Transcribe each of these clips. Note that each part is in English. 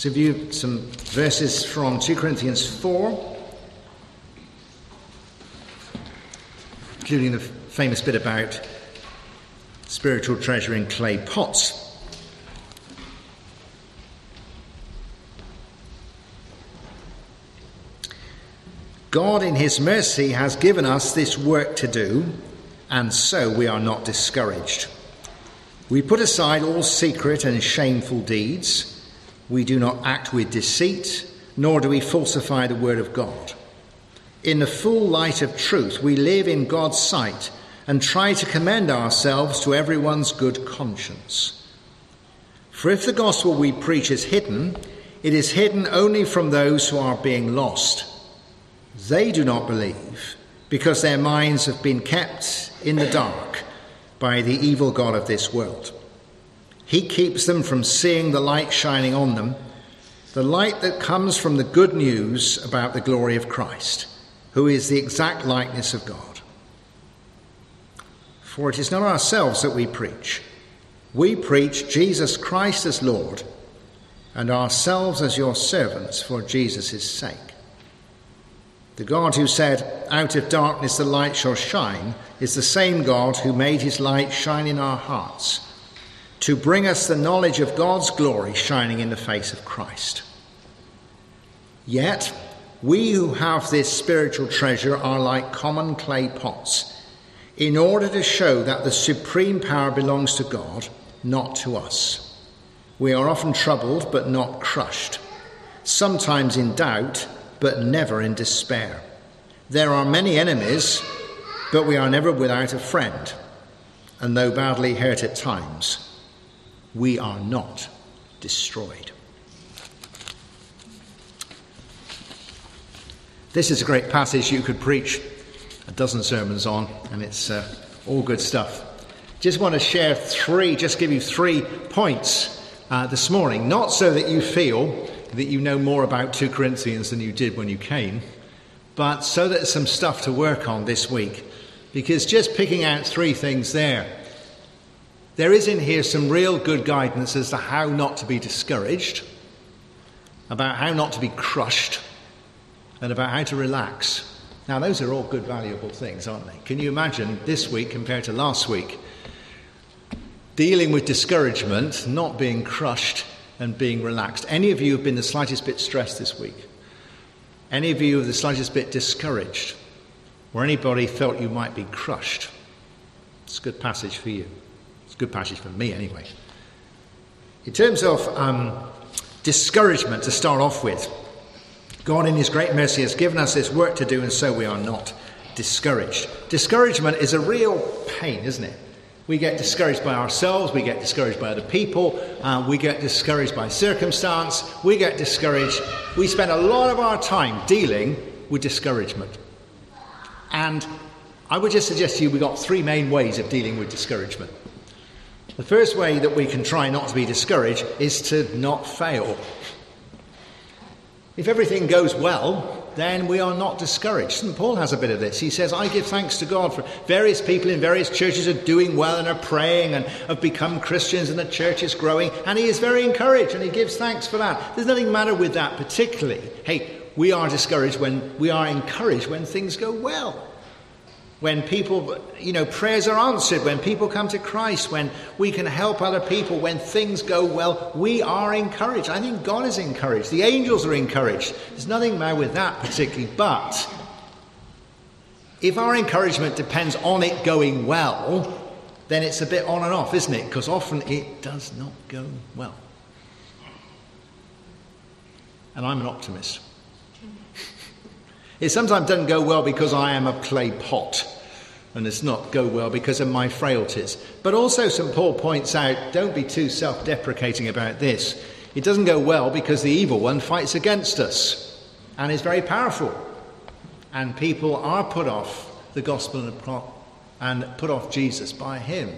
So view some verses from 2 Corinthians 4, including the famous bit about spiritual treasure in clay pots. God in his mercy has given us this work to do, and so we are not discouraged. We put aside all secret and shameful deeds. We do not act with deceit, nor do we falsify the word of God. In the full light of truth, we live in God's sight and try to commend ourselves to everyone's good conscience. For if the gospel we preach is hidden, it is hidden only from those who are being lost. They do not believe because their minds have been kept in the dark by the evil god of this world. He keeps them from seeing the light shining on them, the light that comes from the good news about the glory of Christ, who is the exact likeness of God. For it is not ourselves that we preach. We preach Jesus Christ as Lord, and ourselves as your servants for Jesus' sake. The God who said, "Out of darkness the light shall shine," is the same God who made his light shine in our hearts, to bring us the knowledge of God's glory shining in the face of Christ. Yet, we who have this spiritual treasure are like common clay pots, in order to show that the supreme power belongs to God, not to us. We are often troubled, but not crushed, sometimes in doubt, but never in despair. There are many enemies, but we are never without a friend. And though badly hurt at times, we are not destroyed. This is a great passage you could preach a dozen sermons on, and it's all good stuff. Just want to share give you 3 points this morning, not so that you feel that you know more about 2 Corinthians than you did when you came, but so that there's some stuff to work on this week. Because just picking out 3 things there is in here some real good guidance as to how not to be discouraged, about how not to be crushed, and about how to relax. Now, those are all good, valuable things, aren't they? Can you imagine this week compared to last week? Dealing with discouragement, not being crushed, and being relaxed. Any of you have been the slightest bit stressed this week? Any of you are the slightest bit discouraged? Or anybody felt you might be crushed? It's a good passage for you. It's a good passage for me anyway. In terms of discouragement, to start off with, God in his great mercy has given us this work to do, and so we are not discouraged. Discouragement is a real pain, isn't it? We get discouraged by ourselves, we get discouraged by other people, we get discouraged by circumstance, we get discouraged. We spend a lot of our time dealing with discouragement. And I would just suggest to you we've got 3 main ways of dealing with discouragement. The first way that we can try not to be discouraged is to not fail. If everything goes well, then we are not discouraged. St. Paul has a bit of this. He says, I give thanks to God for various people in various churches are doing well and are praying and have become Christians and the church is growing. And he is very encouraged and he gives thanks for that. There's nothing matter with that particularly. Hey, we are encouraged when things go well. When people, prayers are answered, when people come to Christ, when we can help other people, when things go well, we are encouraged. I think God is encouraged. The angels are encouraged. There's nothing wrong with that particularly. But if our encouragement depends on it going well, then it's a bit on and off, isn't it? Because often it does not go well. And I'm an optimist. It sometimes doesn't go well because I am a clay pot, and it's not go well because of my frailties. But also St. Paul points out, don't be too self-deprecating about this. It doesn't go well because the evil one fights against us and is very powerful. And people are put off the gospel and put off Jesus by him.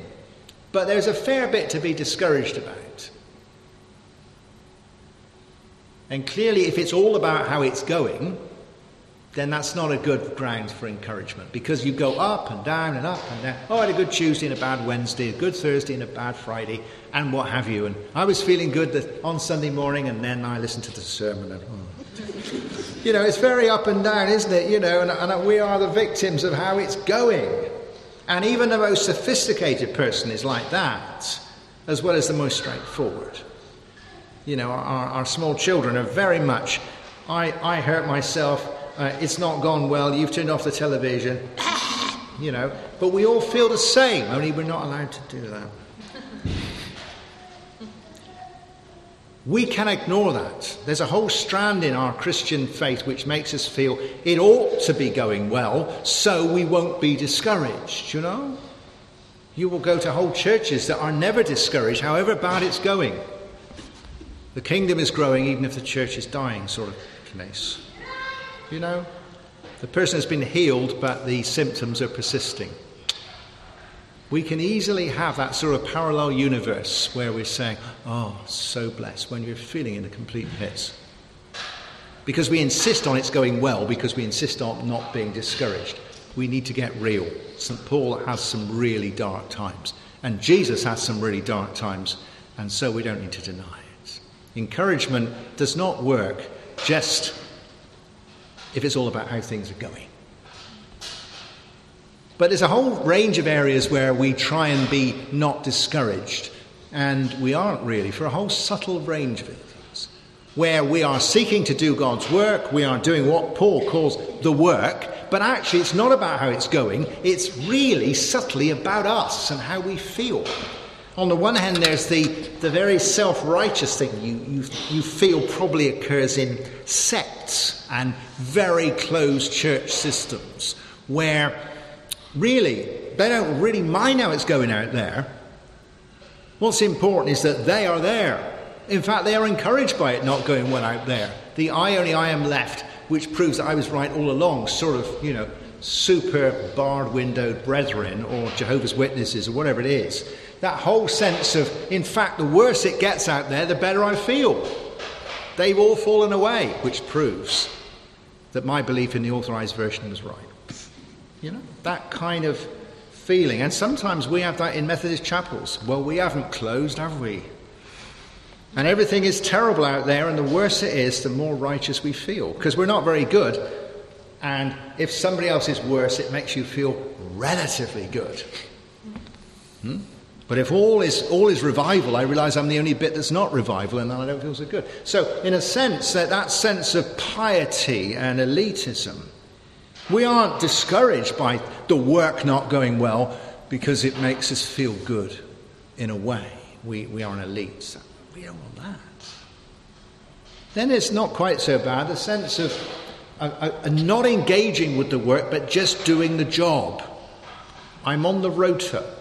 But there's a fair bit to be discouraged about. And clearly, if it's all about how it's going, then that's not a good ground for encouragement, because you go up and down and up and down. Oh, I had a good Tuesday and a bad Wednesday, a good Thursday and a bad Friday, and what have you. And I was feeling good on Sunday morning, and then I listened to the sermon. And, it's very up and down, isn't it? And we are the victims of how it's going. And even the most sophisticated person is like that, as well as the most straightforward. Our small children are very much, I hurt myself, it's not gone well, you've turned off the television, but we all feel the same, only we're not allowed to do that. We can ignore that. There's a whole strand in our Christian faith which makes us feel it ought to be going well, so we won't be discouraged, You will go to whole churches that are never discouraged, however bad it's going. The kingdom is growing even if the church is dying, sort of place. The person has been healed, but the symptoms are persisting. We can easily have that sort of parallel universe where we're saying, oh, so blessed, when you're feeling in the complete pits. Because we insist on it's going well, because we insist on not being discouraged. We need to get real. St. Paul has some really dark times, and Jesus has some really dark times, and so we don't need to deny it. Encouragement does not work just if it's all about how things are going. But there's a whole range of areas where we try and be not discouraged, and we aren't really, for a whole subtle range of things, where we are seeking to do God's work, we are doing what Paul calls the work, but actually it's not about how it's going, it's really subtly about us and how we feel. On the one hand, there's the very self-righteous thing you feel probably occurs in sects and very closed church systems, where really, they don't really mind how it's going out there. What's important is that they are there. In fact, they are encouraged by it not going well out there. The I am left, which proves that I was right all along, sort of, super barred-windowed brethren or Jehovah's Witnesses or whatever it is. That whole sense of, in fact, the worse it gets out there, the better I feel. They've all fallen away, which proves that my belief in the authorized version was right. That kind of feeling. And sometimes we have that in Methodist chapels. Well, we haven't closed, have we? And everything is terrible out there, and the worse it is, the more righteous we feel. Because we're not very good. And if somebody else is worse, it makes you feel relatively good. But if all is revival, I realise I'm the only bit that's not revival, and then I don't feel so good. So, in a sense, that sense of piety and elitism, we aren't discouraged by the work not going well because it makes us feel good in a way. We are an elite. So we don't want that. Then it's not quite so bad, the sense of not engaging with the work but just doing the job. I'm on the rota.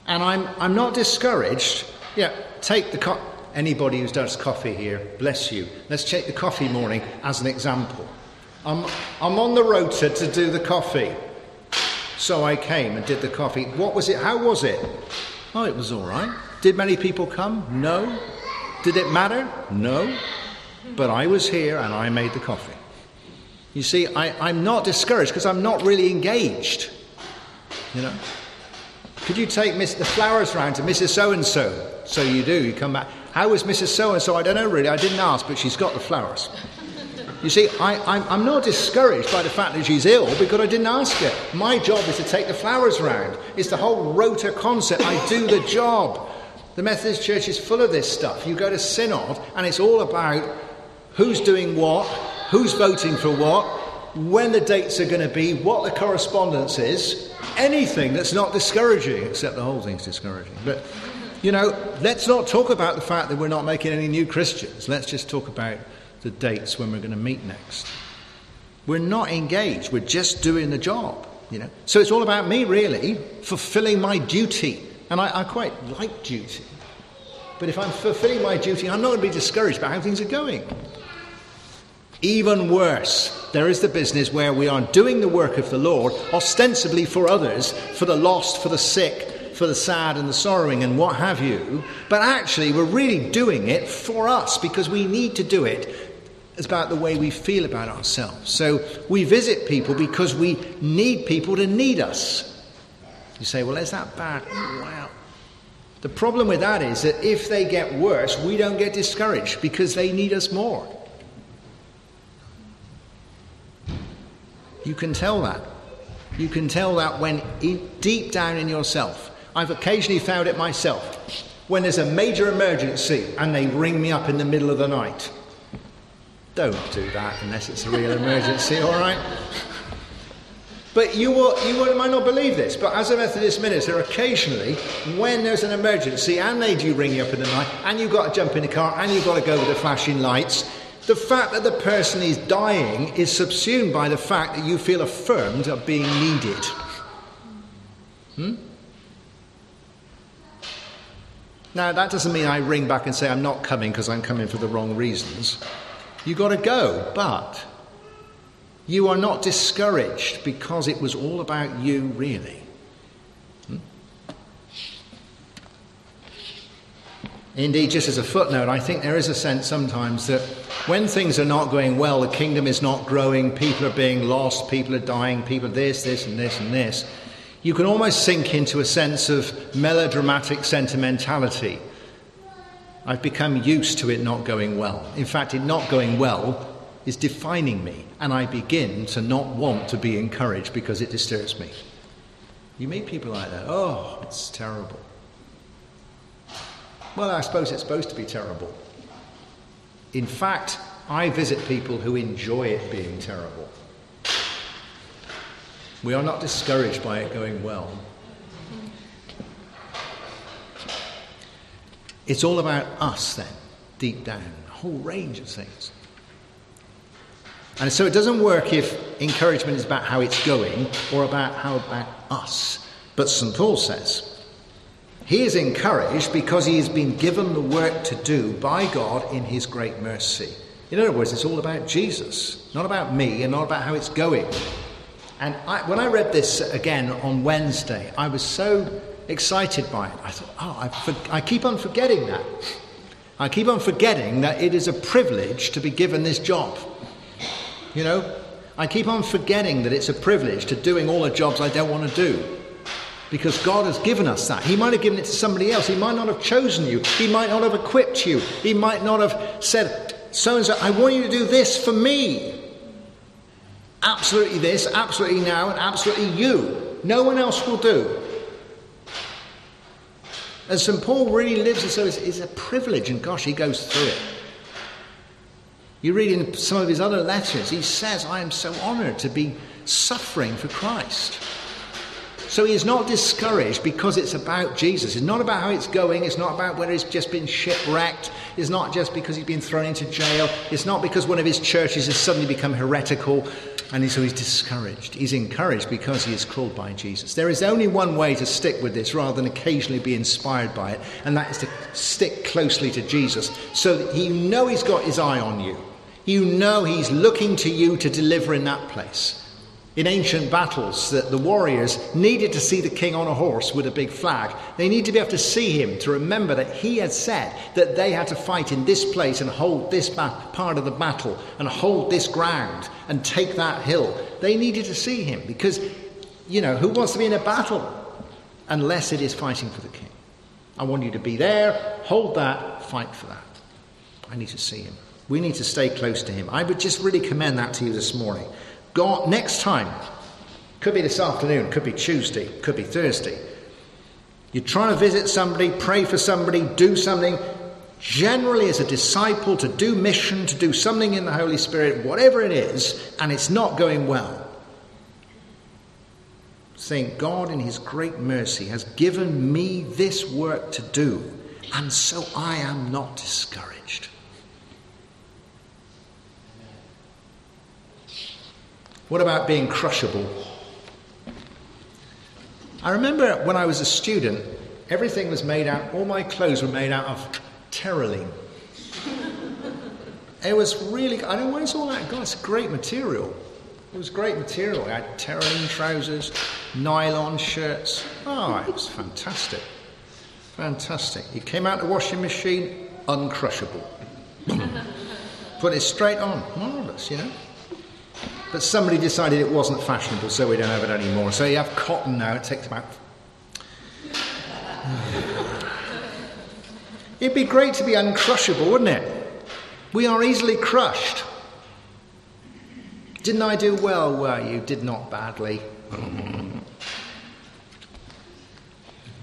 And I'm not discouraged. Take anybody who does coffee here, bless you. Let's take the coffee morning as an example. I'm on the rota to do the coffee. So I came and did the coffee. What was it? How was it? Oh, it was all right. Did many people come? No. Did it matter? No. But I was here and I made the coffee. You see, I'm not discouraged because I'm not really engaged. Could you take the flowers round to Mrs. So-and-so? So you do. You come back. How was Mrs. So-and-so? I don't know really. I didn't ask, but she's got the flowers. You see, I'm not discouraged by the fact that she's ill because I didn't ask her. My job is to take the flowers round. It's the whole rota concept. I do the job. The Methodist Church is full of this stuff. You go to synod and it's all about who's doing what, who's voting for what, when the dates are going to be, what the correspondence is, anything that's not discouraging, except the whole thing's discouraging. But, let's not talk about the fact that we're not making any new Christians. Let's just talk about the dates when we're going to meet next. We're not engaged. We're just doing the job, So it's all about me, really, fulfilling my duty. And I quite like duty. But if I'm fulfilling my duty, I'm not going to be discouraged about how things are going. Even worse, there is the business where we are doing the work of the Lord, ostensibly for others, for the lost, for the sick, for the sad and the sorrowing and what have you. But actually, we're really doing it for us because we need to do it It's about the way we feel about ourselves. So we visit people because we need people to need us. You say, well, is that bad? Wow. The problem with that is that if they get worse, we don't get discouraged because they need us more. You can tell that. You can tell that when deep down in yourself. I've occasionally found it myself. When there's a major emergency and they ring me up in the middle of the night. Don't do that unless it's a real emergency, all right? But you might not believe this, but as a Methodist minister, occasionally, when there's an emergency and they do ring you up in the night, and you've got to jump in the car, and you've got to go with the flashing lights, the fact that the person is dying is subsumed by the fact that you feel affirmed of being needed. Now, that doesn't mean I ring back and say I'm not coming because I'm coming for the wrong reasons. You've got to go, but you are not discouraged because it was all about you, really. Indeed, just as a footnote, I think there is a sense sometimes that when things are not going well, the kingdom is not growing, people are being lost, people are dying, people this, and this, and this, you can almost sink into a sense of melodramatic sentimentality. I've become used to it not going well. In fact, it not going well is defining me, and I begin to not want to be encouraged because it disturbs me. You meet people like that. Oh, it's terrible. Well, I suppose it's supposed to be terrible. In fact, I visit people who enjoy it being terrible. We are not discouraged by it going well. It's all about us then, deep down, a whole range of things. And so it doesn't work if encouragement is about how it's going or about us. But St. Paul says, he is encouraged because he has been given the work to do by God in his great mercy. In other words, it's all about Jesus, not about me and not about how it's going. And when I read this again on Wednesday, I was so excited by it. I thought, I keep on forgetting that. I keep on forgetting that it is a privilege to be given this job. You know, I keep on forgetting that it's a privilege to doing all the jobs I don't want to do. Because God has given us that. He might have given it to somebody else. He might not have chosen you. He might not have equipped you. He might not have said, so-and-so, I want you to do this for me. Absolutely this, absolutely now, and absolutely you. No one else will do. And St. Paul really lives as though it's a privilege, and gosh, he goes through it. You read in some of his other letters, he says, I am so honoured to be suffering for Christ. So he is not discouraged because it's about Jesus. It's not about how it's going. It's not about whether he's just been shipwrecked. It's not just because he's been thrown into jail. It's not because one of his churches has suddenly become heretical and so he's discouraged. He's encouraged because he is called by Jesus. There is only one way to stick with this rather than occasionally be inspired by it, and that is to stick closely to Jesus so that you know he's got his eye on you. You know he's looking to you to deliver in that place. In ancient battles, the warriors needed to see the king on a horse with a big flag. They need to be able to see him, to remember that he had said that they had to fight in this place and hold this part of the battle and hold this ground and take that hill. They needed to see him because, you know, who wants to be in a battle unless it is fighting for the king? I want you to be there, hold that, fight for that. I need to see him. We need to stay close to him. I would just really commend that to you this morning. God, next time, could be this afternoon, could be Tuesday, could be Thursday. You're trying to visit somebody, pray for somebody, do something. Generally, as a disciple, to do mission, to do something in the Holy Spirit, whatever it is, and it's not going well. Saying, God in his great mercy has given me this work to do, and so I am not discouraged. What about being crushable? I remember when I was a student, everything was made out, all my clothes were made out of terylene. It was really, I don't know what it's all that. God, it's great material. It was great material. I had terylene trousers, nylon shirts. Oh, it was fantastic. Fantastic. It came out the washing machine, uncrushable. Put it straight on. Marvellous, But somebody decided it wasn't fashionable, so we don't have it anymore. So you have cotton now. It takes about... It'd be great to be uncrushable, wouldn't it? We are easily crushed. Didn't I do well? Well, you did not badly.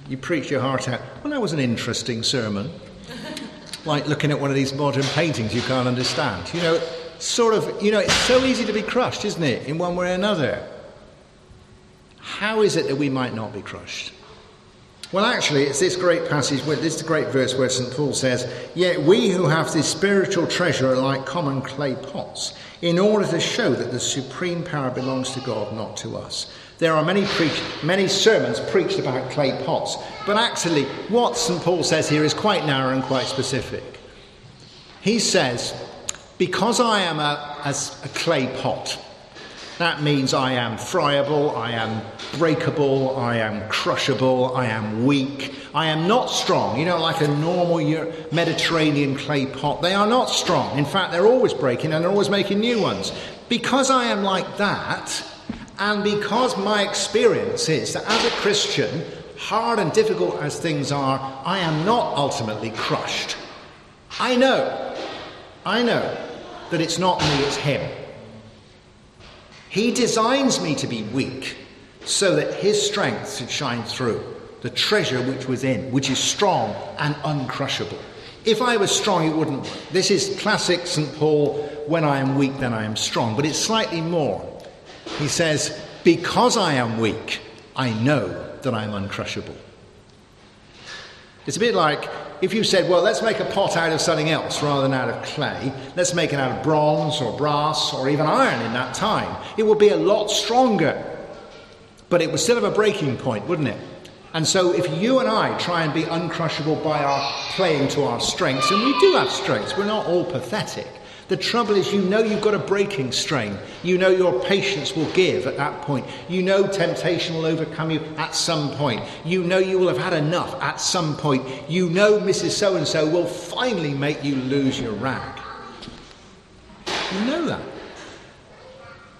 You preached your heart out. Well, that was an interesting sermon. Like looking at one of these modern paintings you can't understand. It's so easy to be crushed, isn't it, in one way or another? How is it that we might not be crushed? Well, actually, it's this great passage, this is the great verse where St. Paul says, "Yet we who have this spiritual treasure are like common clay pots, in order to show that the supreme power belongs to God, not to us." There are many sermons preached about clay pots, but actually what St. Paul says here is quite narrow and quite specific. He says, because I am a clay pot, that means I am friable, I am breakable, I am crushable, I am weak, I am not strong. Like a normal Mediterranean clay pot, they are not strong. In fact, they're always breaking and they're always making new ones. Because I am like that, and because my experience is that as a Christian, hard and difficult as things are, I am not ultimately crushed. I know that it's not me, it's him. He designs me to be weak so that his strength should shine through, the treasure which is strong and uncrushable. If I was strong, it wouldn't work. This is classic St. Paul, when I am weak, then I am strong. But it's slightly more. He says, because I am weak, I know that I'm uncrushable. It's a bit like if you said, well, let's make a pot out of something else rather than out of clay. Let's make it out of bronze or brass or even iron in that time. It would be a lot stronger. But it would still have a breaking point, wouldn't it? And so if you and I try and be uncrushable by our playing to our strengths, and we do have strengths, we're not all pathetic. The trouble is, you've got a breaking strain. Your patience will give at that point. Temptation will overcome you at some point. You will have had enough at some point. Mrs. So-and-so will finally make you lose your rag. You know that.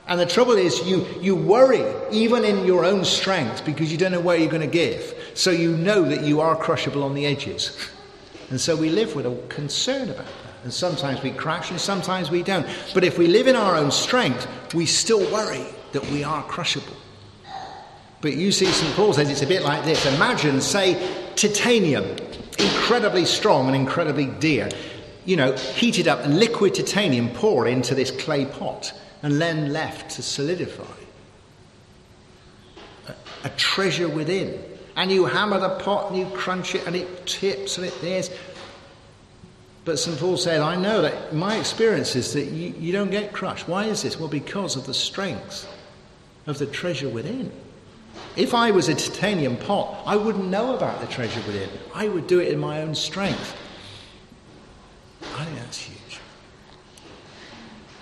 And the trouble is, you worry, even in your own strength, because you don't know where you're going to give. So you know that you are crushable on the edges. And so we live with a concern about that. And sometimes we crash and sometimes we don't. But if we live in our own strength, we still worry that we are crushable. But you see, St. Paul says it's a bit like this. Imagine, say, titanium, incredibly strong and incredibly dear. Heated up liquid titanium poured into this clay pot and then left to solidify. A treasure within. And you hammer the pot and you crunch it and it tips and it is. But St. Paul said, I know that my experience is that you don't get crushed. Why is this? Well, because of the strength of the treasure within. If I was a titanium pot, I wouldn't know about the treasure within. I would do it in my own strength. I think that's huge.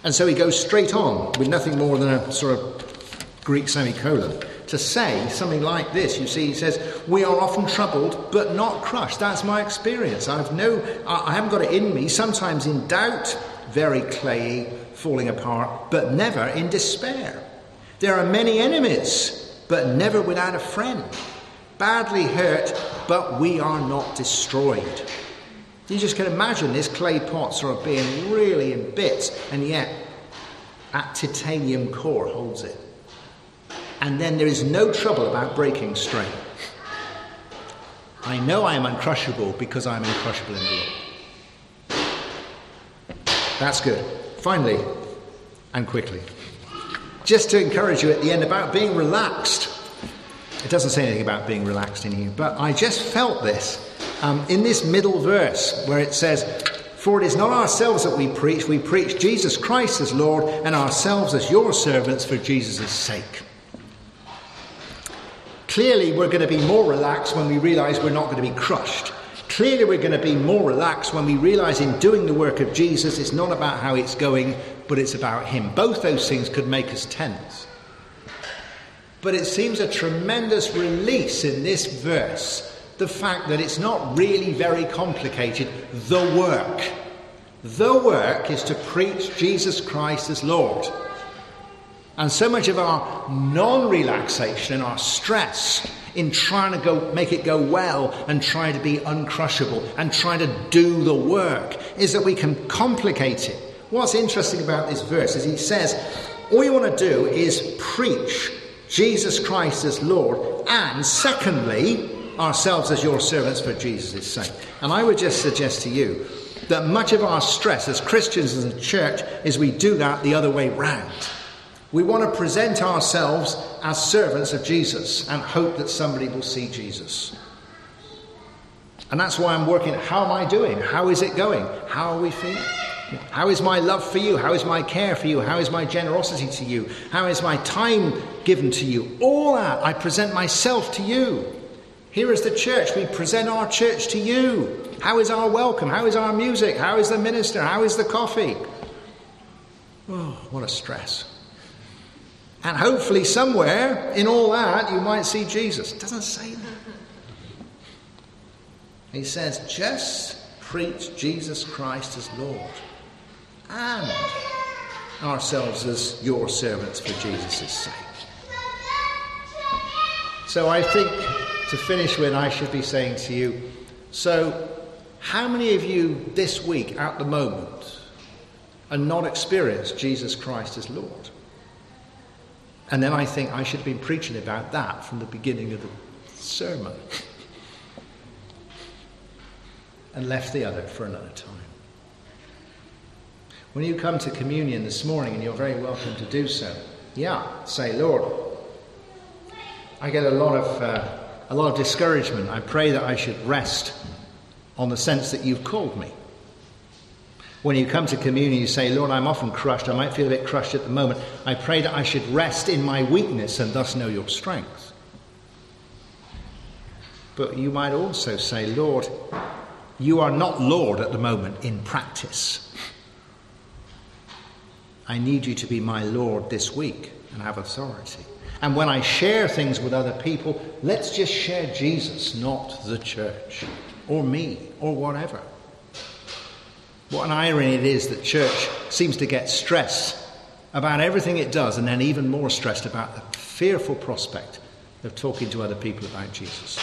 And so he goes straight on with nothing more than a sort of Greek semicolon to say something like this. You see, he says, we are often troubled, but not crushed. That's my experience. I haven't got it in me. Sometimes in doubt, very clayey, falling apart, but never in despair. There are many enemies, but never without a friend. Badly hurt, but we are not destroyed. You just can imagine this clay pot sort of being really in bits, and yet that titanium core holds it. And then there is no trouble about breaking strain. I know I am uncrushable because I am uncrushable in the Lord. That's good. Finally, and quickly, just to encourage you at the end about being relaxed. It doesn't say anything about being relaxed in here, but I just felt this in this middle verse where it says, for it is not ourselves that we preach Jesus Christ as Lord, and ourselves as your servants for Jesus' sake. Clearly, we're going to be more relaxed when we realise we're not going to be crushed. Clearly, we're going to be more relaxed when we realise in doing the work of Jesus, it's not about how it's going, but it's about him. Both those things could make us tense. But it seems a tremendous release in this verse, the fact that it's not really very complicated, the work. The work is to preach Jesus Christ as Lord. And so much of our non-relaxation and our stress in trying to make it go well and try to be uncrushable and try to do the work is that we can complicate it. What's interesting about this verse is he says, all you want to do is preach Jesus Christ as Lord, and secondly, ourselves as your servants for Jesus' sake. And I would just suggest to you that much of our stress as Christians, as a church, is we do that the other way round. We want to present ourselves as servants of Jesus and hope that somebody will see Jesus. And that's why I'm working. How am I doing? How is it going? How are we feeling? How is my love for you? How is my care for you? How is my generosity to you? How is my time given to you? All that, I present myself to you. Here is the church. We present our church to you. How is our welcome? How is our music? How is the minister? How is the coffee? Oh, what a stress. And hopefully somewhere in all that you might see Jesus. It doesn't say that. He says, just preach Jesus Christ as Lord and ourselves as your servants for Jesus' sake. So I think to finish with, I should be saying to you, so how many of you this week at the moment are not experienced Jesus Christ as Lord? And then I think I should have been preaching about that from the beginning of the sermon and left the other for another time. When you come to communion this morning, and you're very welcome to do so, say, Lord, I get a lot of discouragement. I pray that I should rest on the sense that you've called me. When you come to communion, you say, Lord, I'm often crushed. I might feel a bit crushed at the moment. I pray that I should rest in my weakness and thus know your strength. But you might also say, Lord, you are not Lord at the moment in practice. I need you to be my Lord this week and have authority. And when I share things with other people, let's just share Jesus, not the church or me or whatever. What an irony it is that church seems to get stressed about everything it does, and then even more stressed about the fearful prospect of talking to other people about Jesus.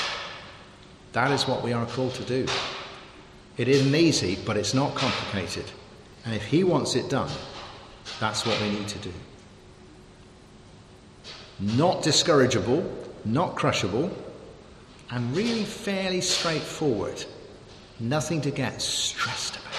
That is what we are called to do. It isn't easy, but it's not complicated. And if he wants it done, that's what we need to do. Not discourageable, not crushable, and really fairly straightforward. Nothing to get stressed about.